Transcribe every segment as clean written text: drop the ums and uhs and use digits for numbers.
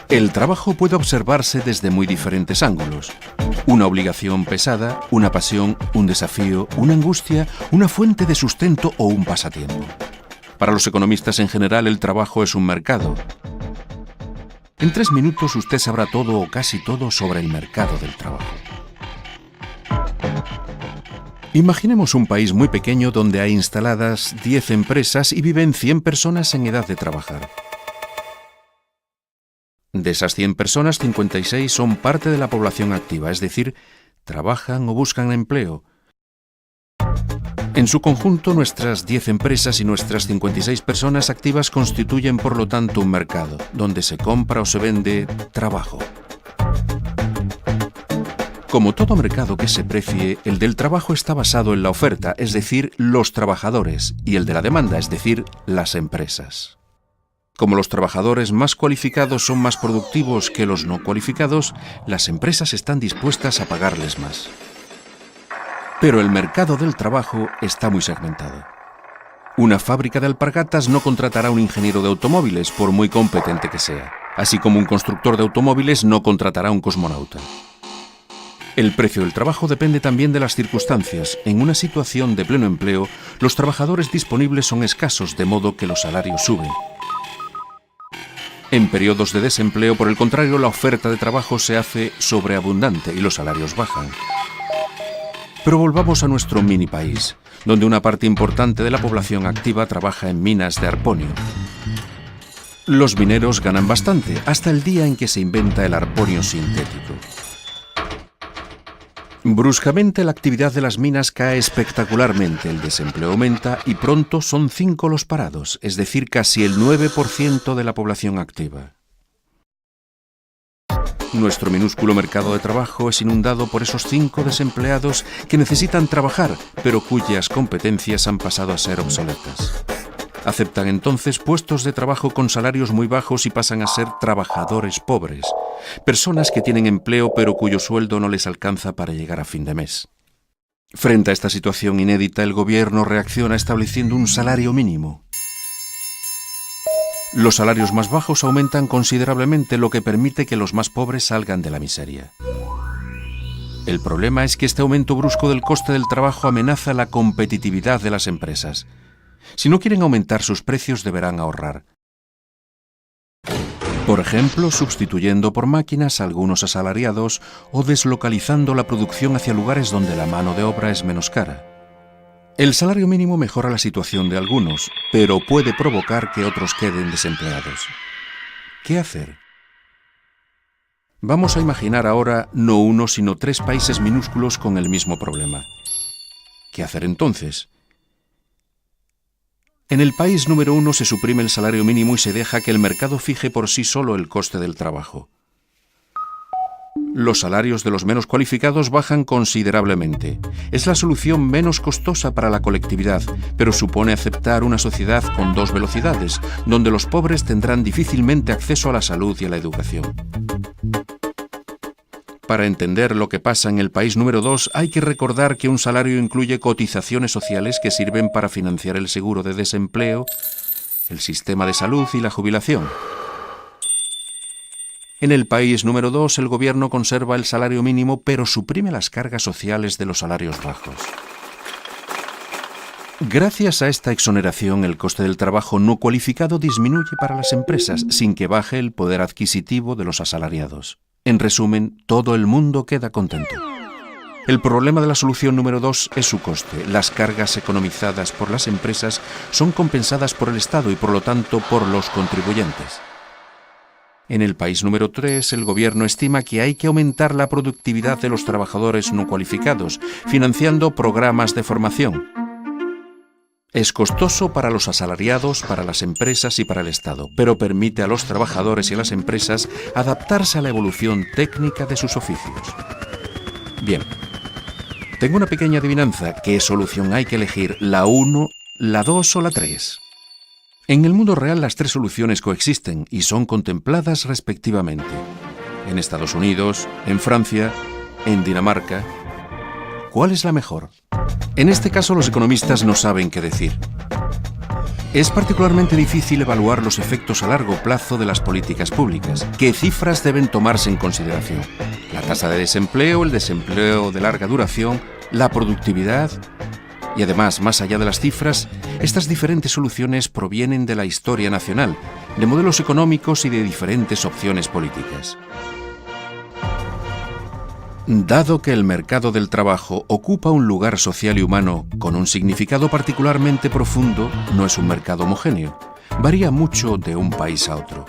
El trabajo puede observarse desde muy diferentes ángulos. Una obligación pesada, una pasión, un desafío, una angustia, una fuente de sustento o un pasatiempo. Para los economistas en general, el trabajo es un mercado. En 3 minutos usted sabrá todo o casi todo sobre el mercado del trabajo. Imaginemos un país muy pequeño donde hay instaladas 10 empresas y viven 100 personas en edad de trabajar. De esas 100 personas, 56 son parte de la población activa, es decir, trabajan o buscan empleo. En su conjunto, nuestras 10 empresas y nuestras 56 personas activas constituyen, por lo tanto, un mercado, donde se compra o se vende trabajo. Como todo mercado que se precie, el del trabajo está basado en la oferta, es decir, los trabajadores, y el de la demanda, es decir, las empresas. Como los trabajadores más cualificados son más productivos que los no cualificados, las empresas están dispuestas a pagarles más. Pero el mercado del trabajo está muy segmentado. Una fábrica de alpargatas no contratará a un ingeniero de automóviles, por muy competente que sea, así como un constructor de automóviles no contratará a un cosmonauta. El precio del trabajo depende también de las circunstancias. En una situación de pleno empleo, los trabajadores disponibles son escasos, de modo que los salarios suben. En periodos de desempleo, por el contrario, la oferta de trabajo se hace sobreabundante y los salarios bajan. Pero volvamos a nuestro mini país, donde una parte importante de la población activa trabaja en minas de arponio. Los mineros ganan bastante, hasta el día en que se inventa el arponio sintético. Bruscamente la actividad de las minas cae espectacularmente, el desempleo aumenta y pronto son 5 los parados, es decir, casi el 9% de la población activa. Nuestro minúsculo mercado de trabajo es inundado por esos 5 desempleados que necesitan trabajar, pero cuyas competencias han pasado a ser obsoletas. Aceptan entonces puestos de trabajo con salarios muy bajos y pasan a ser trabajadores pobres, personas que tienen empleo pero cuyo sueldo no les alcanza para llegar a fin de mes. Frente a esta situación inédita, el gobierno reacciona estableciendo un salario mínimo. Los salarios más bajos aumentan considerablemente, lo que permite que los más pobres salgan de la miseria. El problema es que este aumento brusco del coste del trabajo amenaza la competitividad de las empresas. Si no quieren aumentar sus precios, deberán ahorrar. Por ejemplo, sustituyendo por máquinas a algunos asalariados o deslocalizando la producción hacia lugares donde la mano de obra es menos cara. El salario mínimo mejora la situación de algunos, pero puede provocar que otros queden desempleados. ¿Qué hacer? Vamos a imaginar ahora no uno, sino 3 países minúsculos con el mismo problema. ¿Qué hacer entonces? En el país número 1 se suprime el salario mínimo y se deja que el mercado fije por sí solo el coste del trabajo. Los salarios de los menos cualificados bajan considerablemente. Es la solución menos costosa para la colectividad, pero supone aceptar una sociedad con 2 velocidades, donde los pobres tendrán difícilmente acceso a la salud y a la educación. Para entender lo que pasa en el país número 2, hay que recordar que un salario incluye cotizaciones sociales que sirven para financiar el seguro de desempleo, el sistema de salud y la jubilación. En el país número 2, el gobierno conserva el salario mínimo, pero suprime las cargas sociales de los salarios bajos. Gracias a esta exoneración, el coste del trabajo no cualificado disminuye para las empresas, sin que baje el poder adquisitivo de los asalariados. En resumen, todo el mundo queda contento. El problema de la solución número 2 es su coste. Las cargas economizadas por las empresas son compensadas por el Estado y, por lo tanto, por los contribuyentes. En el país número 3, el gobierno estima que hay que aumentar la productividad de los trabajadores no cualificados, financiando programas de formación. Es costoso para los asalariados, para las empresas y para el Estado, pero permite a los trabajadores y a las empresas adaptarse a la evolución técnica de sus oficios. Bien, tengo una pequeña adivinanza. ¿Qué solución hay que elegir? ¿La 1, la 2 o la 3? En el mundo real las 3 soluciones coexisten y son contempladas respectivamente. En Estados Unidos, en Francia, en Dinamarca. ¿Cuál es la mejor? En este caso los economistas no saben qué decir. Es particularmente difícil evaluar los efectos a largo plazo de las políticas públicas. ¿Qué cifras deben tomarse en consideración? La tasa de desempleo, el desempleo de larga duración, la productividad. Y además, más allá de las cifras, estas diferentes soluciones provienen de la historia nacional, de modelos económicos y de diferentes opciones políticas. Dado que el mercado del trabajo ocupa un lugar social y humano con un significado particularmente profundo, no es un mercado homogéneo. Varía mucho de un país a otro.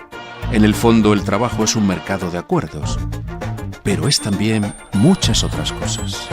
En el fondo, el trabajo es un mercado de acuerdos, pero es también muchas otras cosas.